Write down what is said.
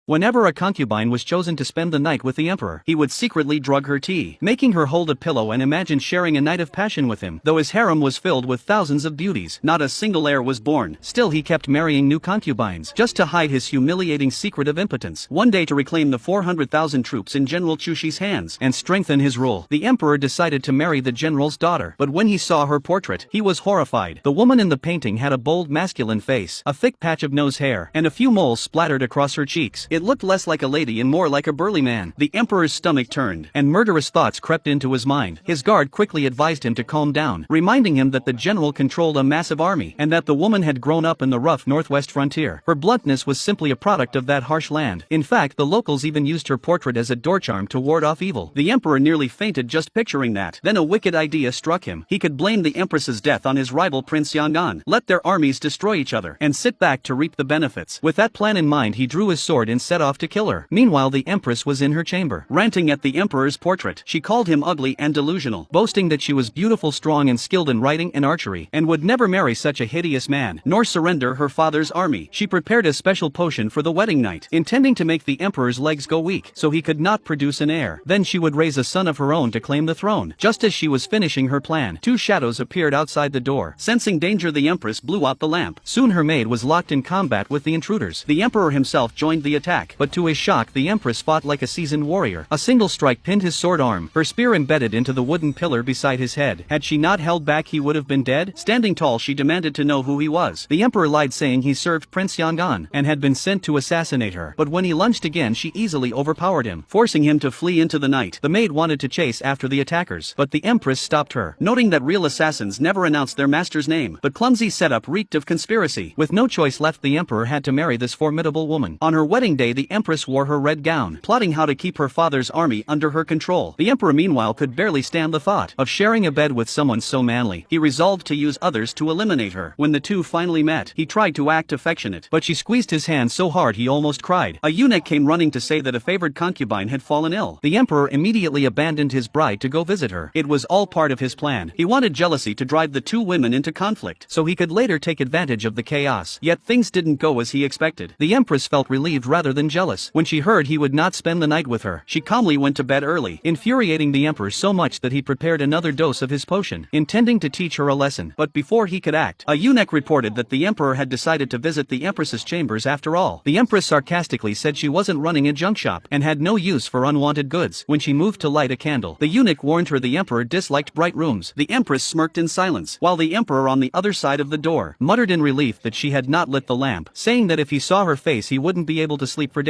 Whenever a concubine was chosen to spend the night with the emperor, he would secretly drug her tea, making her hold a pillow and imagine sharing a night of passion with him. Though his harem was filled with thousands of beauties, not a single heir was born. Still he kept marrying new concubines, just to hide his humiliating secret of impotence. One day, to reclaim the 400,000 troops in General Chushi's hands and strengthen his rule, the emperor decided to marry the general's daughter. But when he saw her portrait, he was horrified. The woman in the painting had a bold masculine face, a thick patch of nose hair, and a few moles splattered across her cheeks. It looked less like a lady and more like a burly man. The emperor's stomach turned, and murderous thoughts crept into his mind. His guard quickly advised him to calm down, reminding him that the general controlled a massive army, and that the woman had grown up in the rough northwest frontier. Her bluntness was simply a product of that harsh land. In fact, the locals even used her portrait as a door charm to ward off evil. The emperor nearly fainted just picturing that. Then a wicked idea struck him. He could blame the empress's death on his rival Prince Yangon, let their armies destroy each other, and sit back to reap the benefits. With that plan in mind, he drew his sword and set off to kill her. Meanwhile, the empress was in her chamber, ranting at the emperor's portrait. She called him ugly and delusional, boasting that she was beautiful, strong, and skilled in riding and archery, and would never marry such a hideous man, nor surrender her father's army. She prepared a special potion for the wedding night, intending to make the emperor's legs go weak, so he could not produce an heir. Then she would raise a son of her own to claim the throne. Just as she was finishing her plan, two shadows appeared outside the door. Sensing danger, the empress blew out the lamp. Soon her maid was locked in combat with the intruders. The emperor himself joined the attack, but to his shock, the empress fought like a seasoned warrior. A single strike pinned his sword arm, her spear embedded into the wooden pillar beside his head. Had she not held back, he would have been dead. Standing tall, she demanded to know who he was. The emperor lied, saying he served Prince Yangon and had been sent to assassinate her. But when he lunged again, she easily overpowered him, forcing him to flee into the night. The maid wanted to chase after the attackers, but the empress stopped her, noting that real assassins never announce their master's name. But clumsy setup reeked of conspiracy. With no choice left, the emperor had to marry this formidable woman. On her wedding day, the empress wore her red gown, plotting how to keep her father's army under her control. The emperor, meanwhile, could barely stand the thought of sharing a bed with someone so manly. He resolved to use others to eliminate her. When the two finally met, he tried to act affectionate, but she squeezed his hand so hard he almost cried. A eunuch came running to say that a favored concubine had fallen ill. The emperor immediately abandoned his bride to go visit her. It was all part of his plan. He wanted jealousy to drive the two women into conflict, so he could later take advantage of the chaos. Yet things didn't go as he expected. The empress felt relieved rather than jealous when she heard he would not spend the night with her. She calmly went to bed early, infuriating the emperor so much that he prepared another dose of his potion, intending to teach her a lesson. But before he could act, a eunuch reported that the emperor had decided to visit the empress's chambers after all. The empress sarcastically said she wasn't running a junk shop and had no use for unwanted goods. When she moved to light a candle, the eunuch warned her the emperor disliked bright rooms. The empress smirked in silence, while the emperor on the other side of the door muttered in relief that she had not lit the lamp, saying that if he saw her face he wouldn't be able to sleep for days.